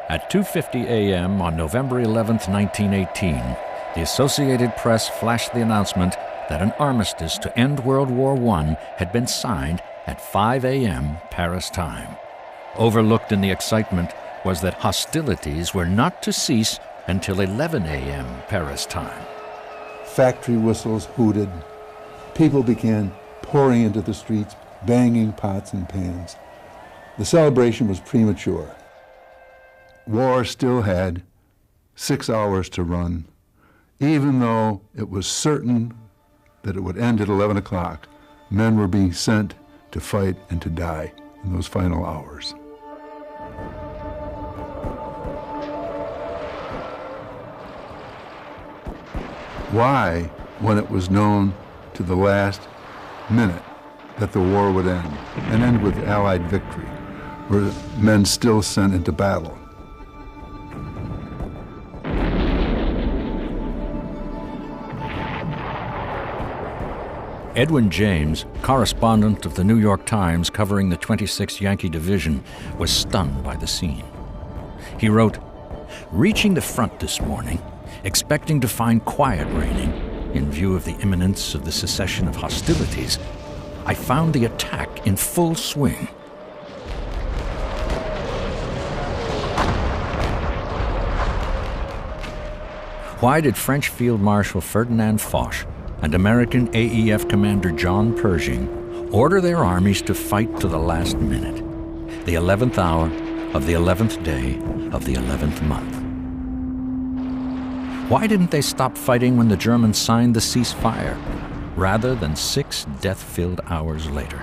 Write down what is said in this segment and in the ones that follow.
At 2:50 a.m. on November 11, 1918, the Associated Press flashed the announcement that an armistice to end World War I had been signed at 5 a.m. Paris time. Overlooked in the excitement was that hostilities were not to cease until 11 a.m. Paris time. Factory whistles hooted. People began pouring into the streets, banging pots and pans. The celebration was premature. War still had 6 hours to run. Even though it was certain that it would end at 11 o'clock, men were being sent to fight and to die in those final hours. Why, when it was known to the last minute that the war would end, and end with Allied victory, were men still sent into battle? Edwin James, correspondent of the New York Times covering the 26th Yankee Division, was stunned by the scene. He wrote, "Reaching the front this morning, expecting to find quiet reigning, in view of the imminence of the cessation of hostilities, I found the attack in full swing. Why did French Field Marshal Ferdinand Foch and American AEF Commander John Pershing order their armies to fight to the last minute, the 11th hour of the 11th day of the 11th month? Why didn't they stop fighting when the Germans signed the ceasefire, rather than 6 death-filled hours later?"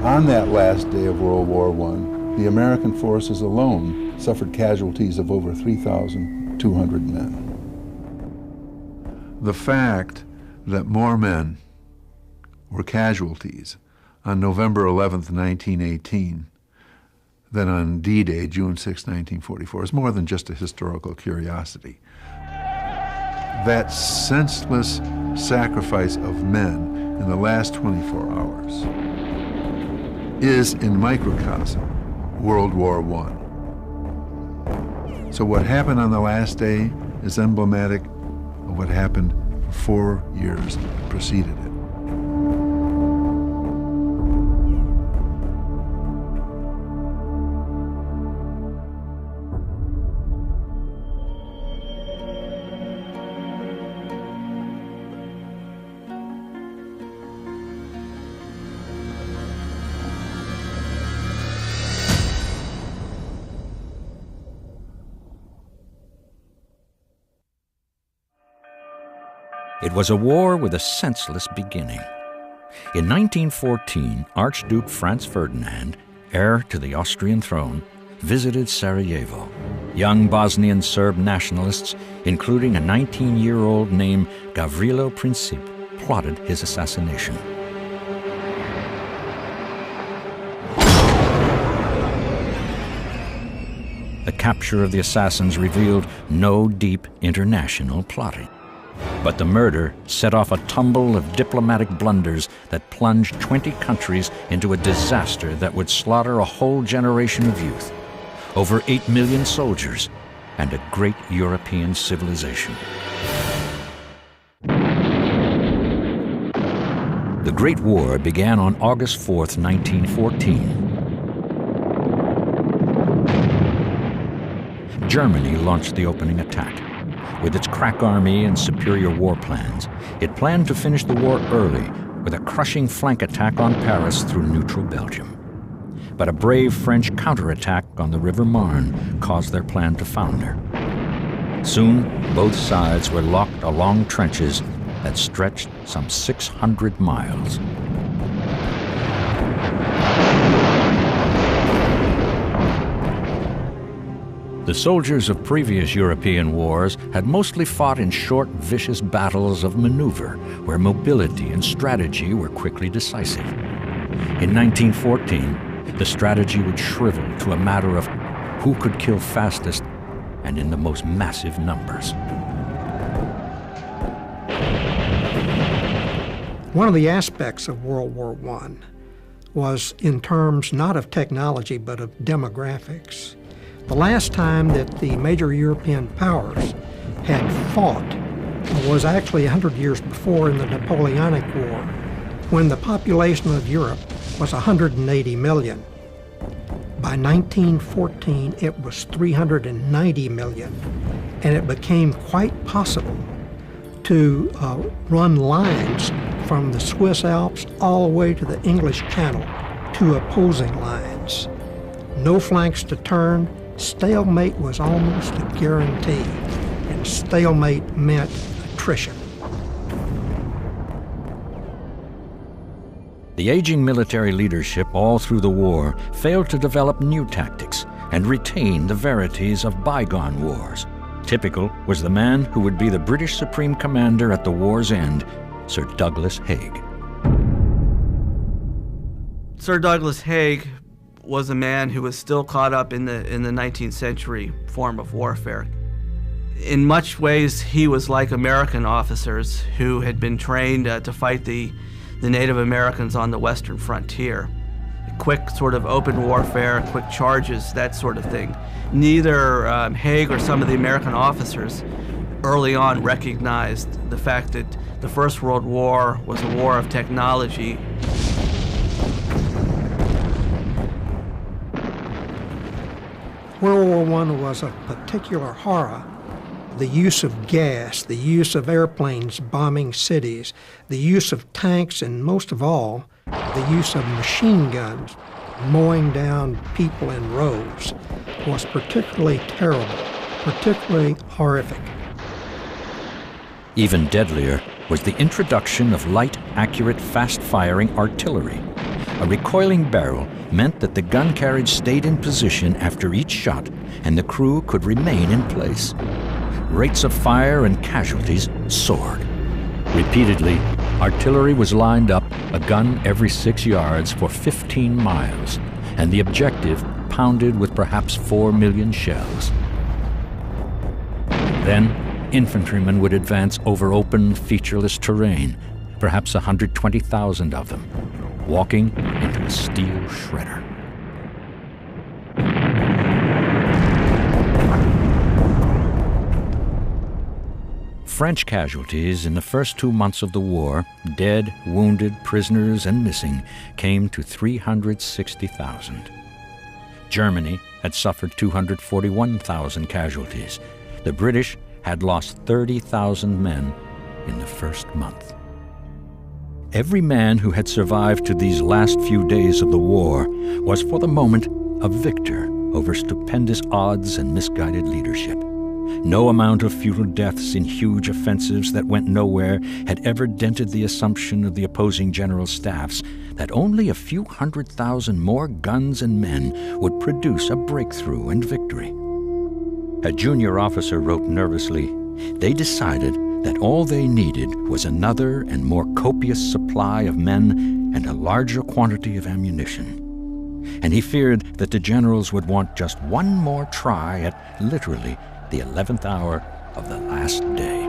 On that last day of World War I, the American forces alone suffered casualties of over 3,200 men. The fact that more men were casualties on November 11th, 1918, than on D-Day, June 6, 1944, is more than just a historical curiosity. That senseless sacrifice of men in the last 24 hours is, in microcosm, World War I. So what happened on the last day is emblematic of what happened for 4 years that preceded it. It was a war with a senseless beginning. In 1914, Archduke Franz Ferdinand, heir to the Austrian throne, visited Sarajevo. Young Bosnian Serb nationalists, including a 19-year-old named Gavrilo Princip, plotted his assassination. The capture of the assassins revealed no deep international plotting. But the murder set off a tumble of diplomatic blunders that plunged 20 countries into a disaster that would slaughter a whole generation of youth, over 8 million soldiers, and a great European civilization. The Great War began on August 4th, 1914. Germany launched the opening attack. With its crack army and superior war plans, it planned to finish the war early with a crushing flank attack on Paris through neutral Belgium. But a brave French counterattack on the River Marne caused their plan to founder. Soon, both sides were locked along trenches that stretched some 600 miles. The soldiers of previous European wars had mostly fought in short, vicious battles of maneuver, where mobility and strategy were quickly decisive. In 1914, the strategy would shrivel to a matter of who could kill fastest and in the most massive numbers. One of the aspects of World War I was in terms not of technology but of demographics. The last time that the major European powers had fought was actually 100 years before in the Napoleonic War, when the population of Europe was 180 million. By 1914, it was 390 million, and it became quite possible to run lines from the Swiss Alps all the way to the English Channel to opposing lines. No flanks to turn, stalemate was almost a guarantee, and stalemate meant attrition. The aging military leadership all through the war failed to develop new tactics and retain the verities of bygone wars. Typical was the man who would be the British Supreme Commander at the war's end, Sir Douglas Haig. Sir Douglas Haig was a man who was still caught up in the 19th century form of warfare. In much ways, he was like American officers who had been trained to fight the Native Americans on the western frontier. Quick sort of open warfare, quick charges, that sort of thing. Neither Haig or some of the American officers early on recognized the fact that the First World War was a war of technology. World War I was of particular horror. The use of gas, the use of airplanes bombing cities, the use of tanks, and most of all, the use of machine guns mowing down people in rows was particularly terrible, particularly horrific. Even deadlier was the introduction of light, accurate, fast-firing artillery. A recoiling barrel meant that the gun carriage stayed in position after each shot, and the crew could remain in place. Rates of fire and casualties soared. Repeatedly, artillery was lined up, a gun every 6 yards for 15 miles, and the objective pounded with perhaps 4 million shells. Then, infantrymen would advance over open, featureless terrain, perhaps 120,000 of them, walking into a steel shredder. French casualties in the first 2 months of the war, dead, wounded, prisoners, and missing, came to 360,000. Germany had suffered 241,000 casualties. The British had lost 30,000 men in the first month. Every man who had survived to these last few days of the war was for the moment a victor over stupendous odds and misguided leadership. No amount of futile deaths in huge offensives that went nowhere had ever dented the assumption of the opposing general staffs that only a few 100,000 more guns and men would produce a breakthrough and victory. A junior officer wrote nervously, they decided that all they needed was another and more copious supply of men and a larger quantity of ammunition. And he feared that the generals would want just one more try at literally the 11th hour of the last day.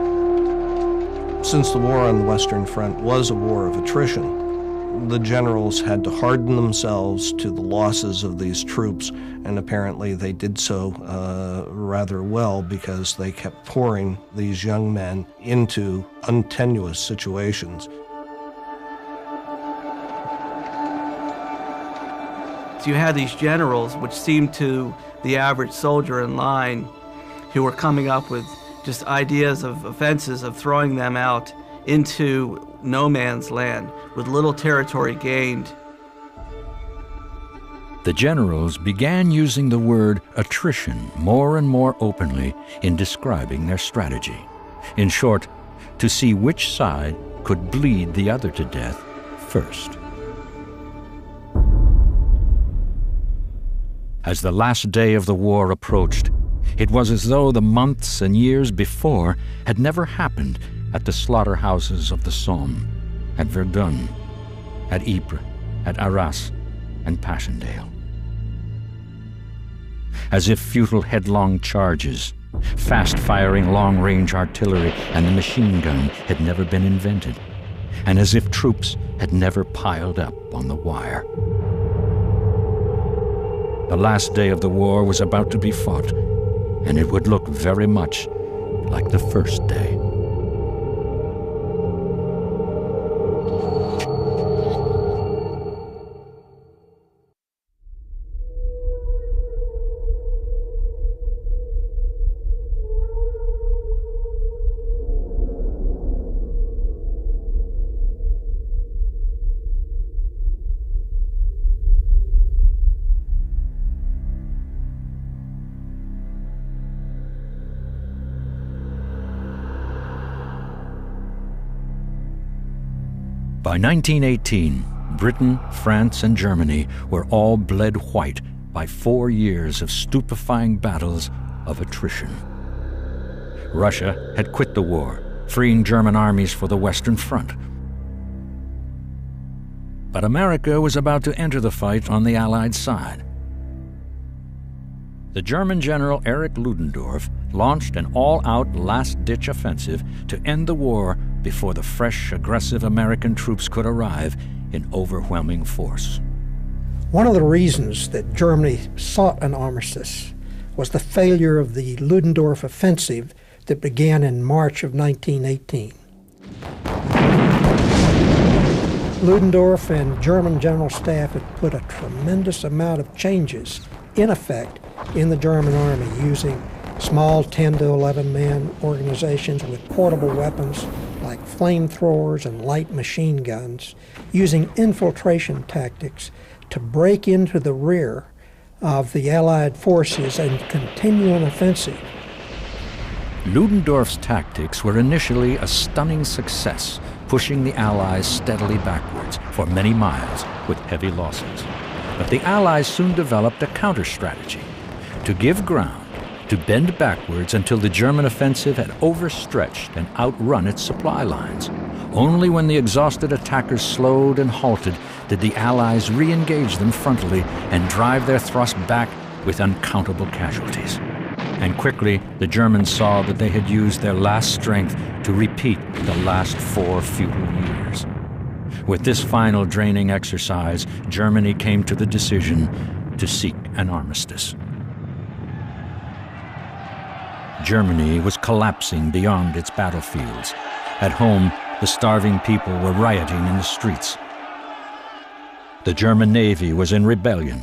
Since the war on the Western Front was a war of attrition, the generals had to harden themselves to the losses of these troops, and apparently they did so rather well because they kept pouring these young men into untenuous situations. So you had these generals, which seemed to the average soldier in line, who were coming up with just ideas of offenses, of throwing them out into no man's land with little territory gained. The generals began using the word attrition more and more openly in describing their strategy. In short, to see which side could bleed the other to death first. As the last day of the war approached, it was as though the months and years before had never happened at the slaughterhouses of the Somme, at Verdun, at Ypres, at Arras, and Passchendaele. As if futile headlong charges, fast-firing long-range artillery, and the machine gun had never been invented. and as if troops had never piled up on the wire. The last day of the war was about to be fought, and it would look very much like the first day. By 1918, Britain, France, and Germany were all bled white by 4 years of stupefying battles of attrition. Russia had quit the war, freeing German armies for the Western Front. But America was about to enter the fight on the Allied side. The German general Erich Ludendorff launched an all-out last-ditch offensive to end the war before the fresh, aggressive American troops could arrive in overwhelming force. One of the reasons that Germany sought an armistice was the failure of the Ludendorff offensive that began in March of 1918. Ludendorff and German general staff had put a tremendous amount of changes in effect in the German army, using small 10 to 11 man organizations with portable weapons like flamethrowers and light machine guns, using infiltration tactics to break into the rear of the Allied forces and continue an offensive. Ludendorff's tactics were initially a stunning success, pushing the Allies steadily backwards for many miles with heavy losses. But the Allies soon developed a counter-strategy: to give ground, to bend backwards until the German offensive had overstretched and outrun its supply lines. Only when the exhausted attackers slowed and halted did the Allies re-engage them frontally and drive their thrust back with uncountable casualties. And quickly, the Germans saw that they had used their last strength to repeat the last 4 futile years. With this final draining exercise, Germany came to the decision to seek an armistice. Germany was collapsing beyond its battlefields. At home, the starving people were rioting in the streets. The German Navy was in rebellion.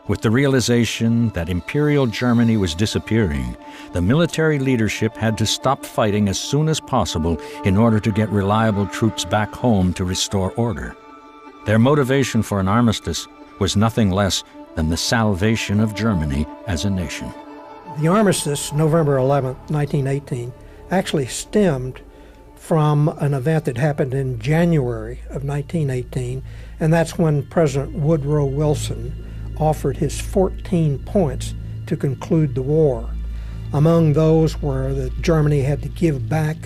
With the realization that Imperial Germany was disappearing, the military leadership had to stop fighting as soon as possible in order to get reliable troops back home to restore order. Their motivation for an armistice was nothing less than the salvation of Germany as a nation. The armistice, November 11, 1918, actually stemmed from an event that happened in January of 1918, and that's when President Woodrow Wilson offered his 14 points to conclude the war. Among those were that Germany had to give back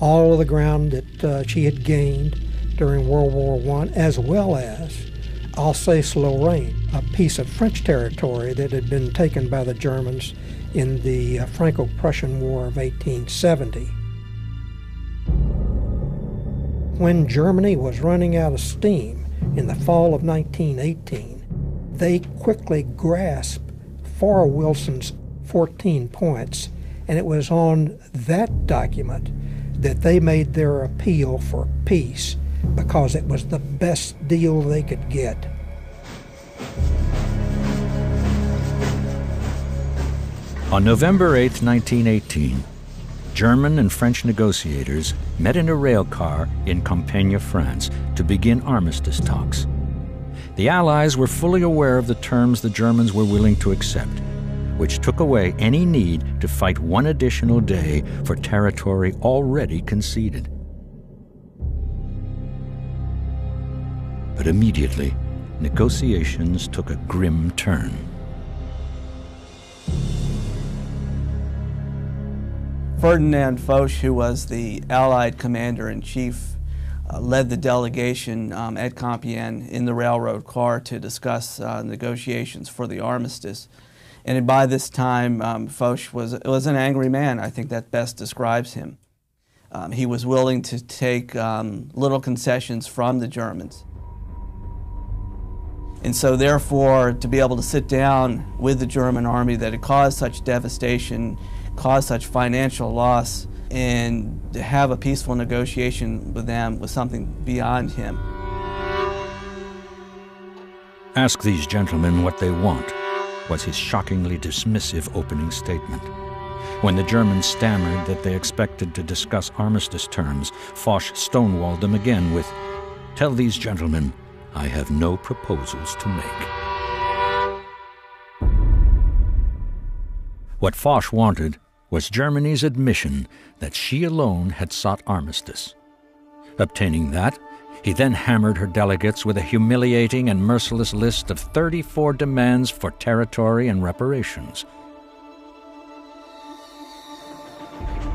all of the ground that she had gained during World War I, as well as Alsace-Lorraine, a piece of French territory that had been taken by the Germans in the Franco-Prussian War of 1870. When Germany was running out of steam in the fall of 1918, they quickly grasped for Wilson's 14 points, and it was on that document that they made their appeal for peace, because it was the best deal they could get. On November 8, 1918, German and French negotiators met in a rail car in Compiègne, France, to begin armistice talks. The Allies were fully aware of the terms the Germans were willing to accept, which took away any need to fight one additional day for territory already conceded. But immediately, negotiations took a grim turn. Ferdinand Foch, who was the Allied commander-in-chief, led the delegation at Compiègne in the railroad car to discuss negotiations for the armistice. And by this time, Foch was an angry man. I think that best describes him. He was willing to take little concessions from the Germans. And so therefore, to be able to sit down with the German army that had caused such devastation, caused such financial loss, and to have a peaceful negotiation with them was something beyond him. "Ask these gentlemen what they want," was his shockingly dismissive opening statement. When the Germans stammered that they expected to discuss armistice terms, Foch stonewalled them again with, "Tell these gentlemen I have no proposals to make." What Foch wanted was Germany's admission that she alone had sought armistice. Obtaining that, he then hammered her delegates with a humiliating and merciless list of 34 demands for territory and reparations.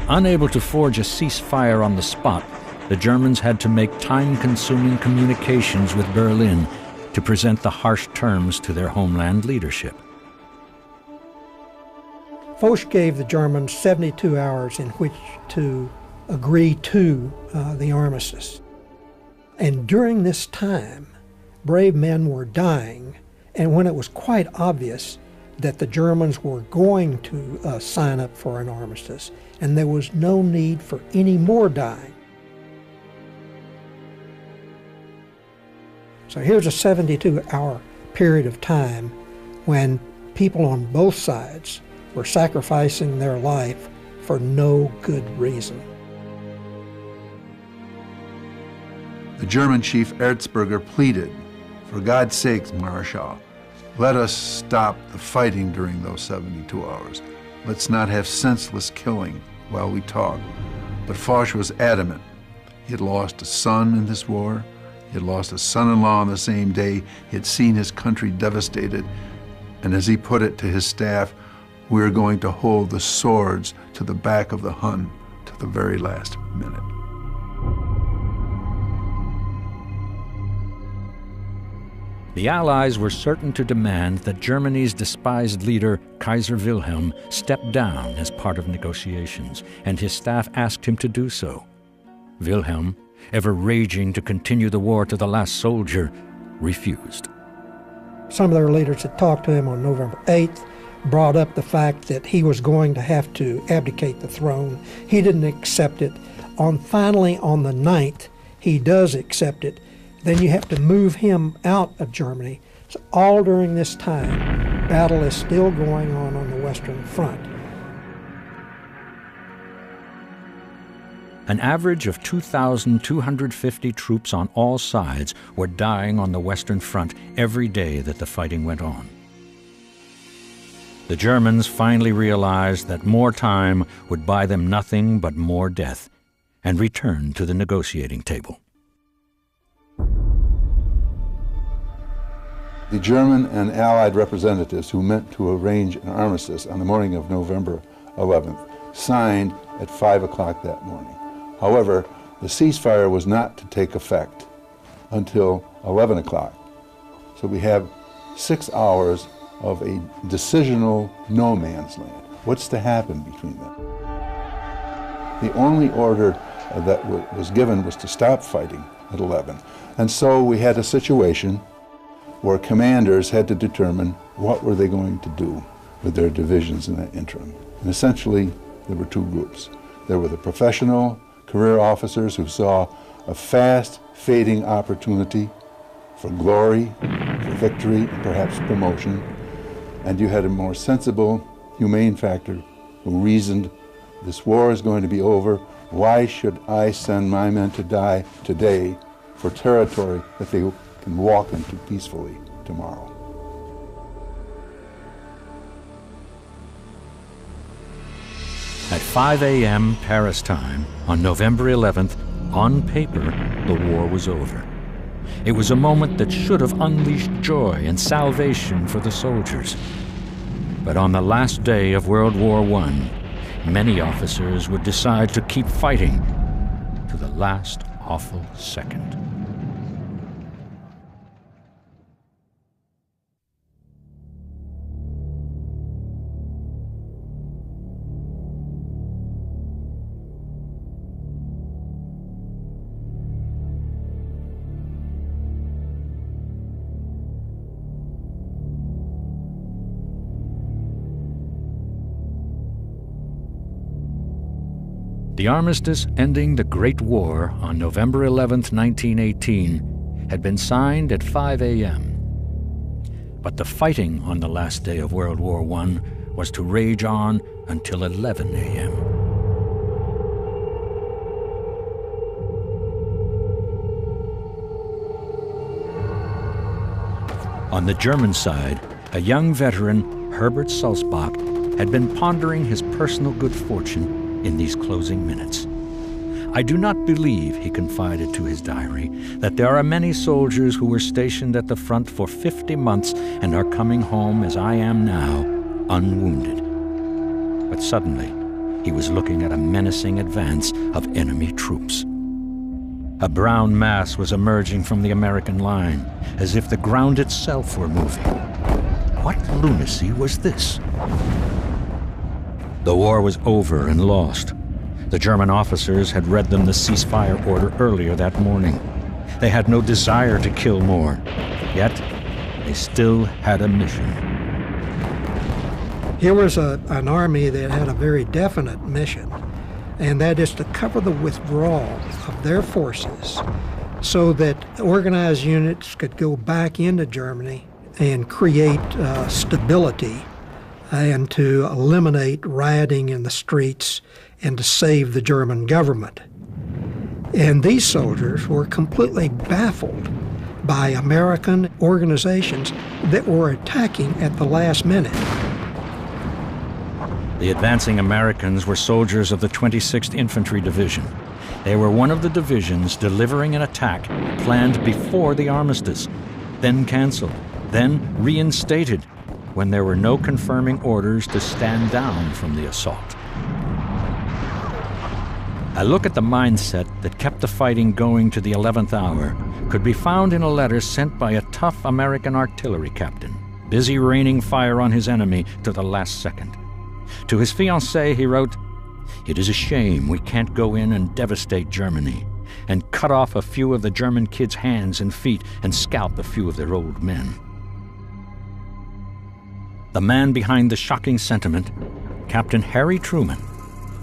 Unable to forge a ceasefire on the spot, the Germans had to make time-consuming communications with Berlin to present the harsh terms to their homeland leadership. Foch gave the Germans 72 hours in which to agree to the armistice. And during this time, brave men were dying, and when it was quite obvious that the Germans were going to sign up for an armistice, and there was no need for any more dying. So here's a 72-hour period of time when people on both sides were sacrificing their life for no good reason. The German chief Erzberger pleaded, "For God's sakes, Marshal, let us stop the fighting during those 72 hours. Let's not have senseless killing while we talk." But Foch was adamant. He had lost a son in this war. He had lost a son-in-law on the same day. He had seen his country devastated. And as he put it to his staff, "We are going to hold the swords to the back of the Hun to the very last minute." The Allies were certain to demand that Germany's despised leader, Kaiser Wilhelm, step down as part of negotiations, and his staff asked him to do so. Wilhelm, ever raging to continue the war to the last soldier, refused. Some of their leaders had talked to him on November 8th, brought up the fact that he was going to have to abdicate the throne. He didn't accept it. Finally, on the 9th, he does accept it. Then you have to move him out of Germany. So all during this time, battle is still going on the Western Front. An average of 2,250 troops on all sides were dying on the Western Front every day that the fighting went on. The Germans finally realized that more time would buy them nothing but more death, and returned to the negotiating table. The German and Allied representatives who meant to arrange an armistice on the morning of November 11th signed at 5 o'clock that morning. However, the ceasefire was not to take effect until 11 o'clock. So we have 6 hours of a decisional no man's land. What's to happen between them? The only order that was given was to stop fighting at 11. And so we had a situation where commanders had to determine what were they going to do with their divisions in that interim. And essentially, there were two groups. There were the professional career officers who saw a fast fading opportunity for glory, for victory, and perhaps promotion. And you had a more sensible, humane factor who reasoned, this war is going to be over. Why should I send my men to die today for territory that they can walk into peacefully tomorrow? At 5 a.m. Paris time, on November 11th, on paper, the war was over. It was a moment that should have unleashed joy and salvation for the soldiers. But on the last day of World War I, many officers would decide to keep fighting to the last awful second. The armistice ending the Great War on November 11, 1918, had been signed at 5 a.m. But the fighting on the last day of World War I was to rage on until 11 a.m. On the German side, a young veteran, Herbert Sulzbach, had been pondering his personal good fortune in these closing minutes. I do not believe, he confided to his diary, that there are many soldiers who were stationed at the front for 50 months and are coming home as I am now, unwounded. But suddenly, he was looking at a menacing advance of enemy troops. A brown mass was emerging from the American line, as if the ground itself were moving. What lunacy was this? The war was over and lost. The German officers had read them the ceasefire order earlier that morning. They had no desire to kill more, yet they still had a mission. Here was an army that had a very definite mission, and that is to cover the withdrawal of their forces so that organized units could go back into Germany and create stability and to eliminate rioting in the streets and to save the German government. And these soldiers were completely baffled by American organizations that were attacking at the last minute. The advancing Americans were soldiers of the 26th Infantry Division. They were one of the divisions delivering an attack planned before the armistice, then canceled, then reinstated when there were no confirming orders to stand down from the assault. A look at the mindset that kept the fighting going to the 11th hour could be found in a letter sent by a tough American artillery captain, busy raining fire on his enemy to the last second. To his fiancée, he wrote, "It is a shame we can't go in and devastate Germany and cut off a few of the German kids' hands and feet and scalp a few of their old men." The man behind the shocking sentiment, Captain Harry Truman,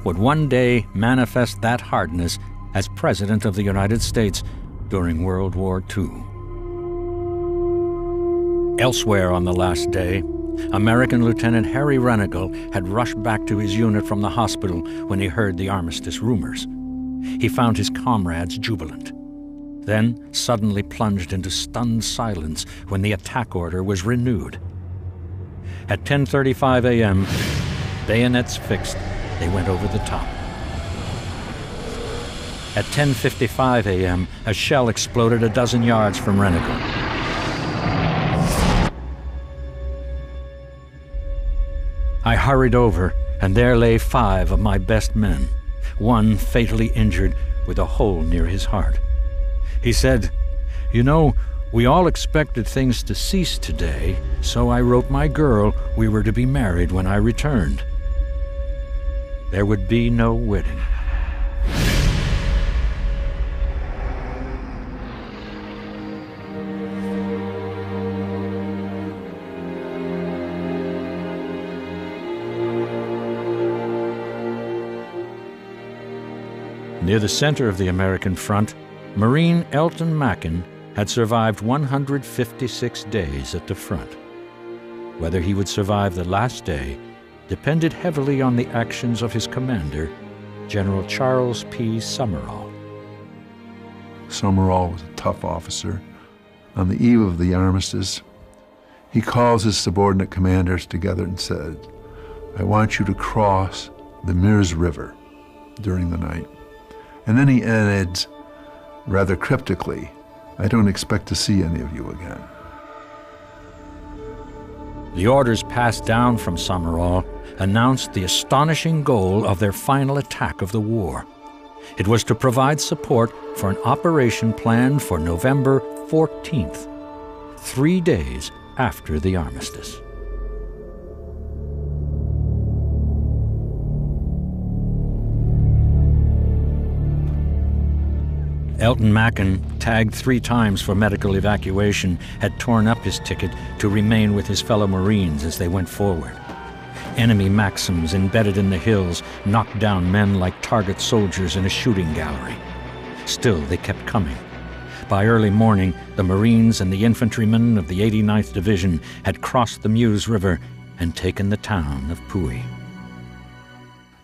would one day manifest that hardness as President of the United States during World War II. Elsewhere on the last day, American Lieutenant Harry Renegal had rushed back to his unit from the hospital when he heard the armistice rumors. He found his comrades jubilant, then suddenly plunged into stunned silence when the attack order was renewed. At 10:35 a.m., bayonets fixed, they went over the top. At 10:55 a.m., a shell exploded a dozen yards from Renegal. I hurried over, and there lay 5 of my best men, one fatally injured with a hole near his heart. He said, "You know, we all expected things to cease today, so I wrote my girl we were to be married when I returned." There would be no wedding. Near the center of the American front, Marine Elton Mackin had survived 156 days at the front. Whether he would survive the last day depended heavily on the actions of his commander, General Charles P. Summerall. Summerall was a tough officer. On the eve of the armistice, he calls his subordinate commanders together and said, "I want you to cross the Meuse River during the night." And then he adds, rather cryptically, "I don't expect to see any of you again." The orders passed down from Summerall announced the astonishing goal of their final attack of the war. It was to provide support for an operation planned for November 14th, 3 days after the armistice. Elton Mackin, tagged 3 times for medical evacuation, had torn up his ticket to remain with his fellow Marines as they went forward. Enemy Maxims embedded in the hills knocked down men like target soldiers in a shooting gallery. Still, they kept coming. By early morning, the Marines and the infantrymen of the 89th Division had crossed the Meuse River and taken the town of Puy.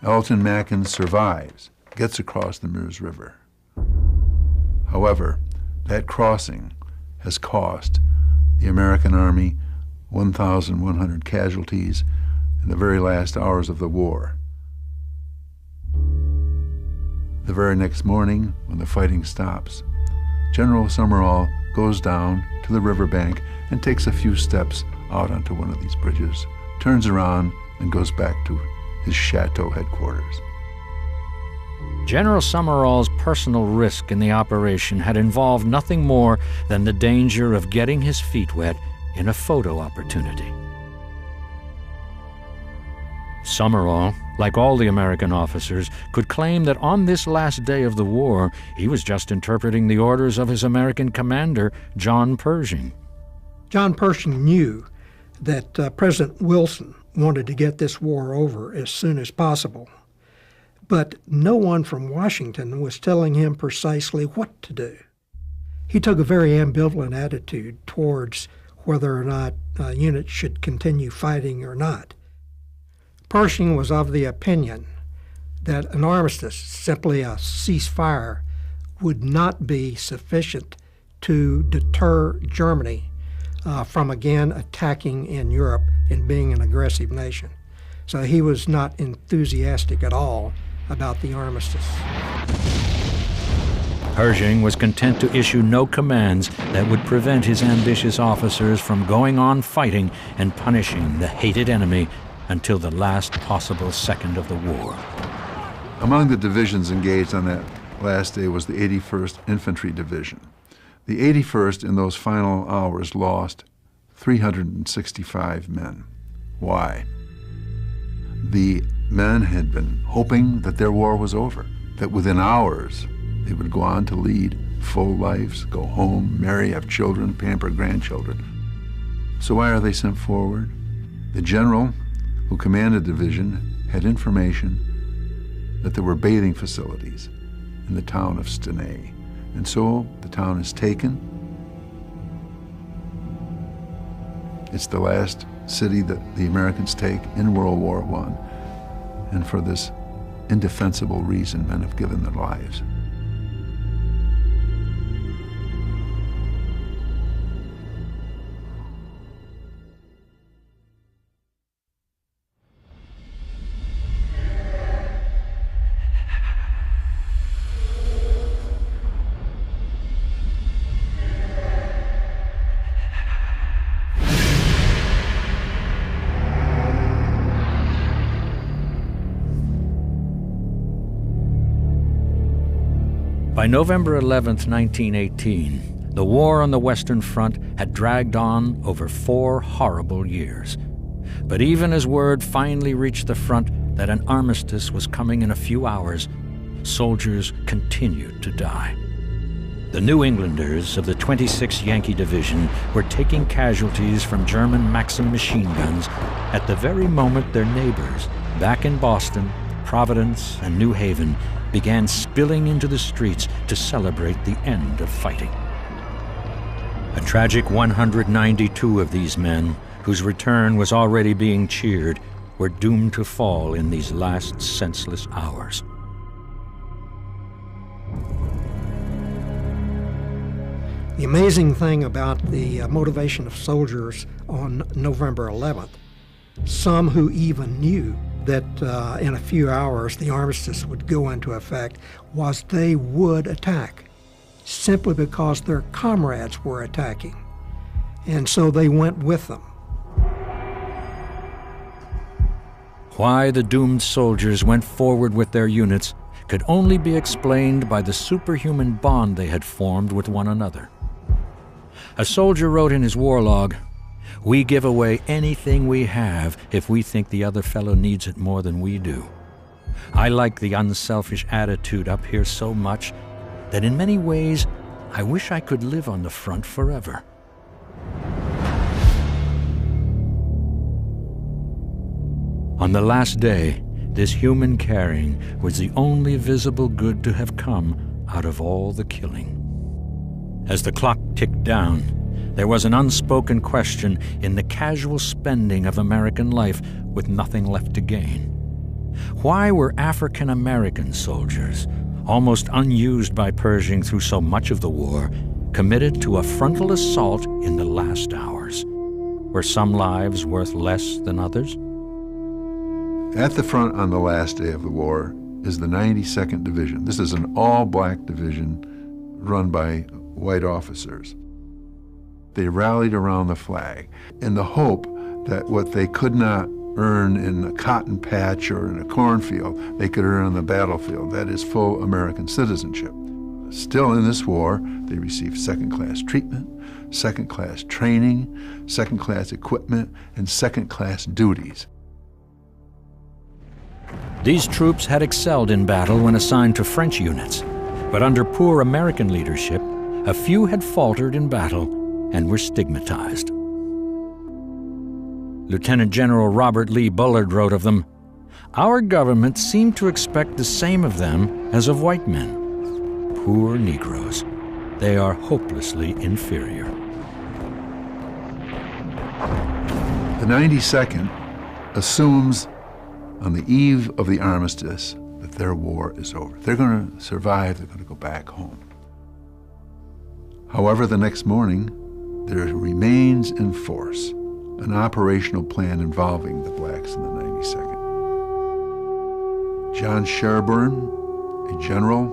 Elton Mackin survives, gets across the Meuse River. However, that crossing has cost the American Army 1,100 casualties in the very last hours of the war. The very next morning, when the fighting stops, General Summerall goes down to the riverbank and takes a few steps out onto one of these bridges, turns around and goes back to his chateau headquarters. General Summerall's personal risk in the operation had involved nothing more than the danger of getting his feet wet in a photo opportunity. Summerall, like all the American officers, could claim that on this last day of the war, he was just interpreting the orders of his American commander, John Pershing. John Pershing knew that President Wilson wanted to get this war over as soon as possible. But no one from Washington was telling him precisely what to do. He took a very ambivalent attitude towards whether or not units should continue fighting or not. Pershing was of the opinion that an armistice, simply a ceasefire, would not be sufficient to deter Germany from again attacking in Europe and being an aggressive nation. So he was not enthusiastic at all about the armistice. Pershing was content to issue no commands that would prevent his ambitious officers from going on fighting and punishing the hated enemy until the last possible second of the war. Among the divisions engaged on that last day was the 81st Infantry Division. The 81st in those final hours lost 365 men. Why? The men had been hoping that their war was over, that within hours they would go on to lead full lives, go home, marry, have children, pamper grandchildren. So why are they sent forward? The general who commanded the division had information that there were bathing facilities in the town of Stenay. And so the town is taken. It's the last city that the Americans take in World War I. And for this indefensible reason, men have given their lives. By November 11th, 1918, the war on the Western Front had dragged on over 4 horrible years. But even as word finally reached the front that an armistice was coming in a few hours, soldiers continued to die. The New Englanders of the 26th Yankee Division were taking casualties from German Maxim machine guns at the very moment their neighbors, back in Boston, Providence, and New Haven, began spilling into the streets to celebrate the end of fighting. A tragic 192 of these men, whose return was already being cheered, were doomed to fall in these last senseless hours. The amazing thing about the motivation of soldiers on November 11th, some who even knew that in a few hours the armistice would go into effect, was they would attack, simply because their comrades were attacking. And so they went with them. Why the doomed soldiers went forward with their units could only be explained by the superhuman bond they had formed with one another. A soldier wrote in his war log, "We give away anything we have if we think the other fellow needs it more than we do." I like the unselfish attitude up here so much that in many ways I wish I could live on the front forever. On the last day, this human caring was the only visible good to have come out of all the killing. As the clock ticked down, there was an unspoken question in the casual spending of American life with nothing left to gain. Why were African American soldiers, almost unused by Pershing through so much of the war, committed to a frontal assault in the last hours? Were some lives worth less than others? At the front on the last day of the war is the 92nd Division. This is an all-black division run by white officers. They rallied around the flag in the hope that what they could not earn in a cotton patch or in a cornfield, they could earn on the battlefield. That is full American citizenship. Still in this war, they received second-class treatment, second-class training, second-class equipment, and second-class duties. These troops had excelled in battle when assigned to French units, but under poor American leadership, a few had faltered in battle and were stigmatized. Lieutenant General Robert Lee Bullard wrote of them, "Our government seemed to expect the same of them as of white men. Poor Negroes. They are hopelessly inferior." The 92nd assumes on the eve of the armistice that their war is over. They're going to survive, they're going to go back home. However, the next morning, there remains in force an operational plan involving the blacks in the 92nd. John Sherburne, a general,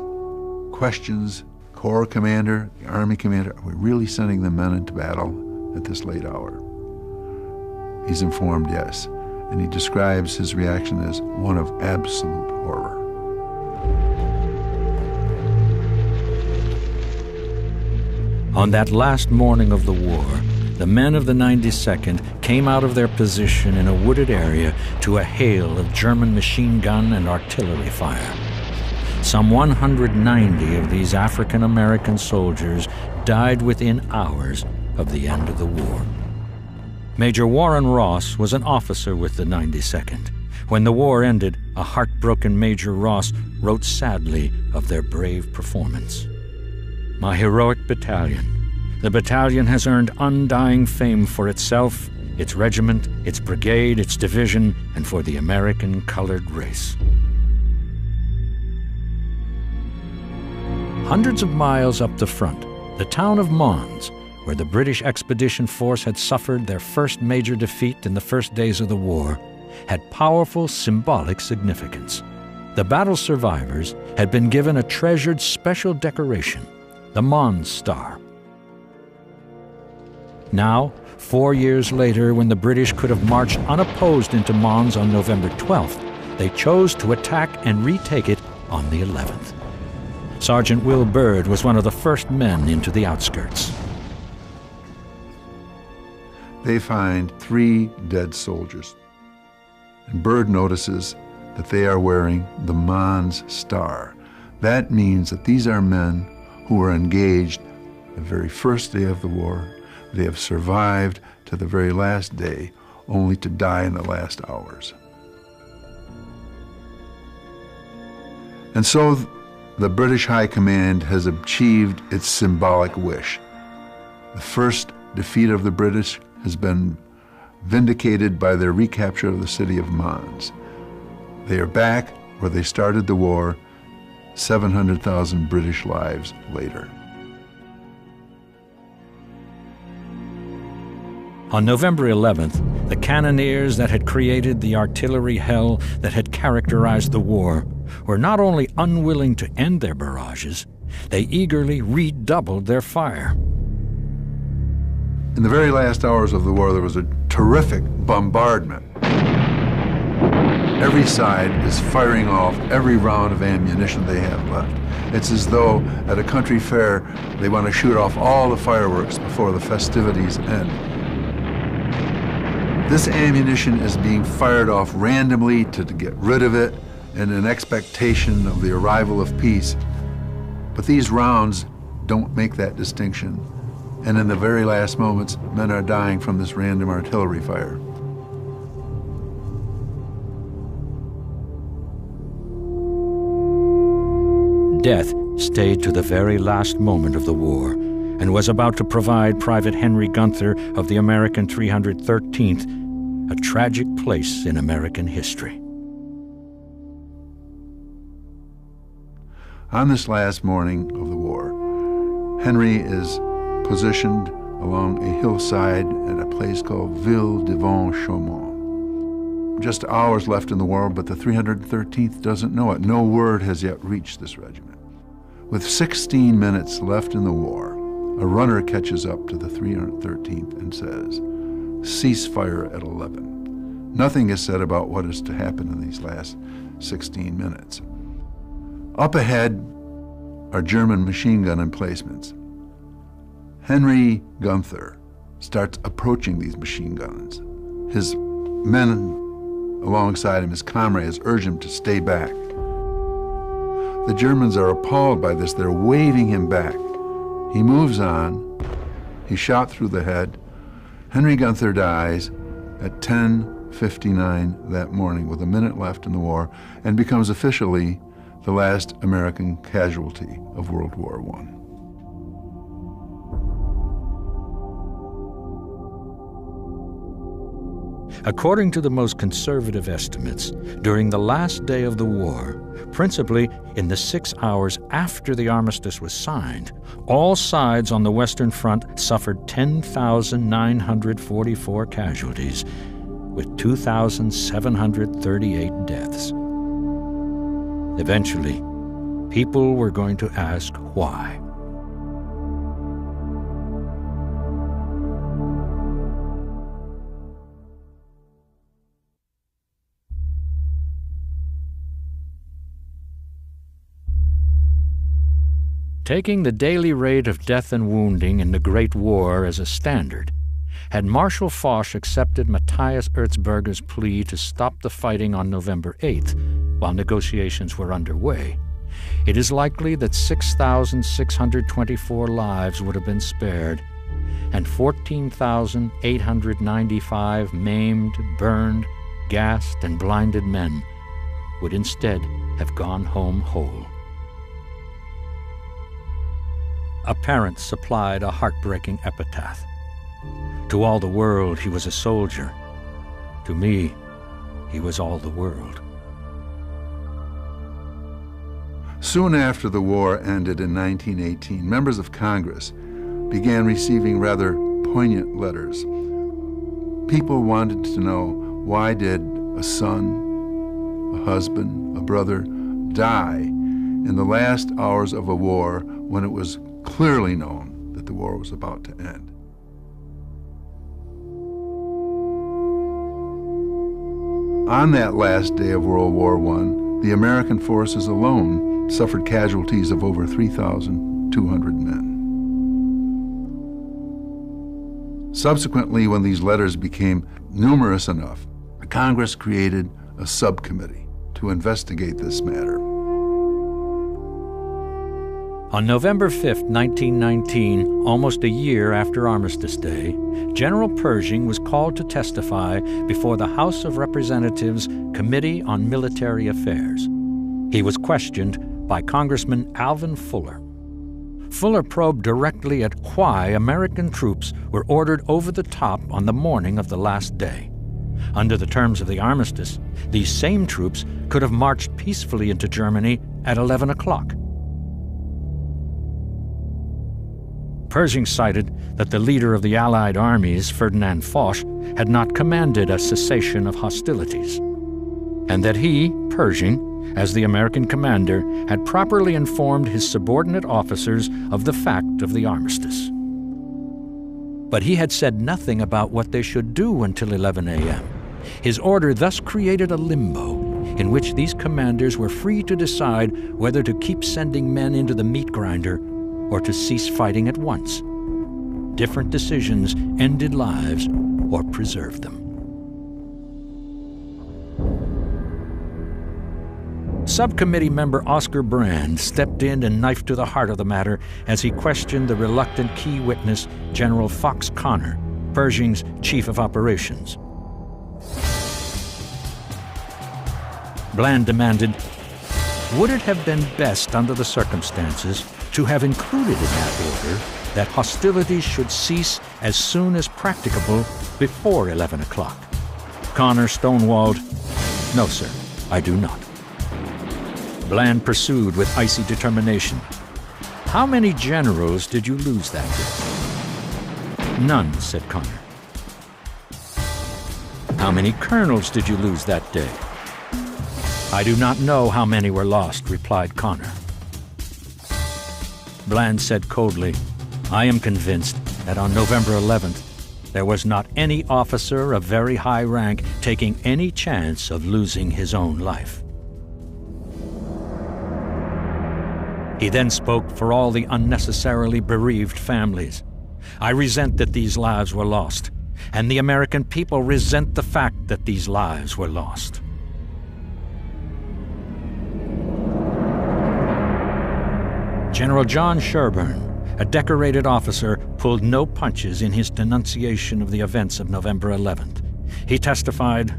questions Corps commander, the Army commander, are we really sending the men into battle at this late hour? He's informed yes, and he describes his reaction as one of absolute horror. On that last morning of the war, the men of the 92nd came out of their position in a wooded area to a hail of German machine gun and artillery fire. Some 190 of these African American soldiers died within hours of the end of the war. Major Warren Ross was an officer with the 92nd. When the war ended, a heartbroken Major Ross wrote sadly of their brave performance. "My heroic battalion. The battalion has earned undying fame for itself, its regiment, its brigade, its division, and for the American colored race." Hundreds of miles up the front, the town of Mons, where the British expedition force had suffered their first major defeat in the first days of the war, had powerful symbolic significance. The battle survivors had been given a treasured special decoration, the Mons Star. Now, 4 years later, when the British could have marched unopposed into Mons on November 12th, they chose to attack and retake it on the 11th. Sergeant Will Byrd was one of the first men into the outskirts. They find 3 dead soldiers, and Byrd notices that they are wearing the Mons Star. That means that these are men who were engaged the very first day of the war. They have survived to the very last day, only to die in the last hours. And so the British High Command has achieved its symbolic wish. The first defeat of the British has been vindicated by their recapture of the city of Mons. They are back where they started the war 700,000 British lives later. On November 11th, the cannoneers that had created the artillery hell that had characterized the war were not only unwilling to end their barrages, they eagerly redoubled their fire. In the very last hours of the war, there was a terrific bombardment. Every side is firing off every round of ammunition they have left. It's as though at a country fair, they want to shoot off all the fireworks before the festivities end. This ammunition is being fired off randomly to get rid of it in an expectation of the arrival of peace. But these rounds don't make that distinction. And in the very last moments, men are dying from this random artillery fire. Death stayed to the very last moment of the war and was about to provide Private Henry Gunther of the American 313th a tragic place in American history. On this last morning of the war, Henry is positioned along a hillside at a place called Ville-de-Vent-Chaumont. Just hours left in the war, but the 313th doesn't know it. No word has yet reached this regiment. With 16 minutes left in the war, a runner catches up to the 313th and says, "Cease fire at 11. Nothing is said about what is to happen in these last 16 minutes. Up ahead are German machine gun emplacements. Henry Gunther starts approaching these machine guns. His men alongside him, his comrades, urge him to stay back. The Germans are appalled by this. They're waving him back. He moves on. He's shot through the head. Henry Gunther dies at 10:59 that morning with a minute left in the war and becomes officially the last American casualty of World War I. According to the most conservative estimates, during the last day of the war, principally in the 6 hours after the armistice was signed, all sides on the Western Front suffered 10,944 casualties, with 2,738 deaths. Eventually, people were going to ask why. Taking the daily rate of death and wounding in the Great War as a standard, had Marshal Foch accepted Matthias Erzberger's plea to stop the fighting on November 8th, while negotiations were underway, it is likely that 6,624 lives would have been spared, and 14,895 maimed, burned, gassed, and blinded men would instead have gone home whole. A parent supplied a heartbreaking epitaph. To all the world, he was a soldier. To me, he was all the world. Soon after the war ended in 1918, members of Congress began receiving rather poignant letters. People wanted to know, why did a son, a husband, a brother die in the last hours of a war when it was clearly known that the war was about to end? On that last day of World War I, the American forces alone suffered casualties of over 3,200 men. Subsequently, when these letters became numerous enough, Congress created a subcommittee to investigate this matter. On November 5, 1919, almost a year after Armistice Day, General Pershing was called to testify before the House of Representatives Committee on Military Affairs. He was questioned by Congressman Alvin Fuller. Fuller probed directly at why American troops were ordered over the top on the morning of the last day. Under the terms of the armistice, these same troops could have marched peacefully into Germany at 11 o'clock. Pershing cited that the leader of the Allied armies, Ferdinand Foch, had not commanded a cessation of hostilities, and that he, Pershing, as the American commander, had properly informed his subordinate officers of the fact of the armistice. But he had said nothing about what they should do until 11 a.m. His order thus created a limbo in which these commanders were free to decide whether to keep sending men into the meat grinder or to cease fighting at once. Different decisions ended lives or preserved them. Subcommittee member Oscar Brand stepped in and knifed to the heart of the matter as he questioned the reluctant key witness, General Fox Connor, Pershing's chief of operations. Bland demanded, Would it have been best under the circumstances to have included in that order that hostilities should cease as soon as practicable before 11 o'clock? Connor stonewalled, "No, sir, I do not." Bland pursued with icy determination, "How many generals did you lose that day?" "None," said Connor. "How many colonels did you lose that day?" "I do not know how many were lost," replied Connor. Bland said coldly, "I am convinced that on November 11th, there was not any officer of very high rank taking any chance of losing his own life." He then spoke for all the unnecessarily bereaved families. "I resent that these lives were lost, and the American people resent the fact that these lives were lost." General John Sherburne, a decorated officer, pulled no punches in his denunciation of the events of November 11th. He testified,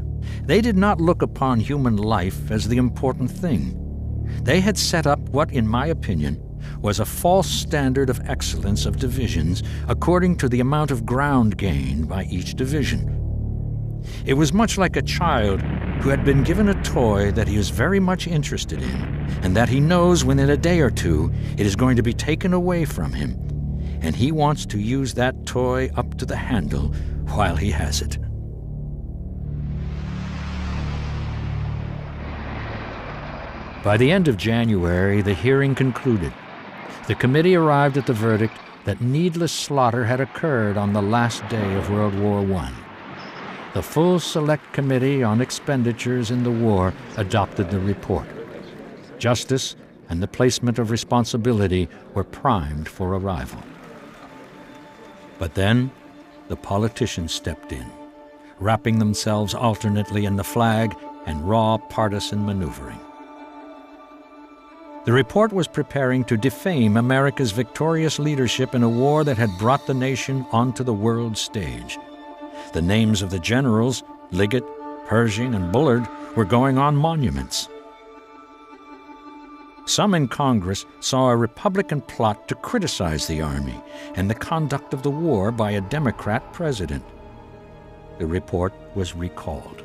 "They did not look upon human life as the important thing. They had set up what, in my opinion, was a false standard of excellence of divisions according to the amount of ground gained by each division. It was much like a child who had been given a toy that he is very much interested in, and that he knows within a day or two it is going to be taken away from him, and he wants to use that toy up to the handle while he has it." By the end of January, the hearing concluded. The committee arrived at the verdict that needless slaughter had occurred on the last day of World War I. The full Select Committee on Expenditures in the War adopted the report. Justice and the placement of responsibility were primed for arrival. But then the politicians stepped in, wrapping themselves alternately in the flag and raw partisan maneuvering. The report was preparing to defame America's victorious leadership in a war that had brought the nation onto the world stage. The names of the generals, Liggett, Pershing, and Bullard, were going on monuments. Some in Congress saw a Republican plot to criticize the Army and the conduct of the war by a Democrat president. The report was recalled.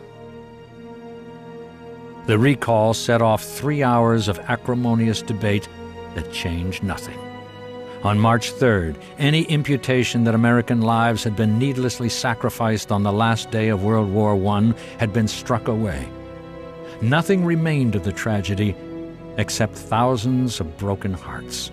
The recall set off 3 hours of acrimonious debate that changed nothing. On March 3rd, any imputation that American lives had been needlessly sacrificed on the last day of World War I had been struck away. Nothing remained of the tragedy except thousands of broken hearts.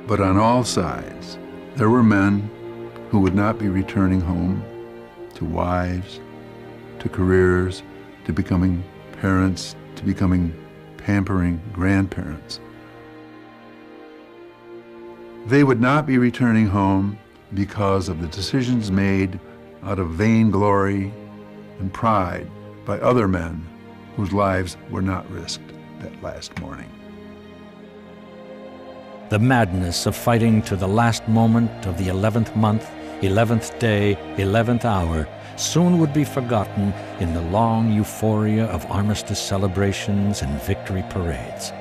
But on all sides, there were men who would not be returning home to wives, to careers, to becoming parents, to becoming pampering grandparents. They would not be returning home because of the decisions made out of vainglory and pride by other men whose lives were not risked that last morning. The madness of fighting to the last moment of the 11th month, 11th day, 11th hour soon would be forgotten in the long euphoria of armistice celebrations and victory parades.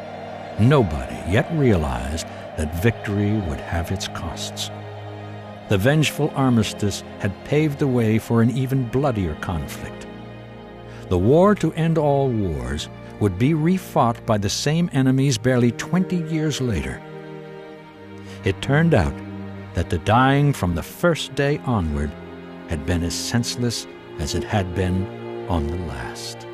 Nobody yet realized that victory would have its costs. The vengeful armistice had paved the way for an even bloodier conflict. The war to end all wars would be refought by the same enemies barely 20 years later. It turned out that the dying from the first day onward had been as senseless as it had been on the last.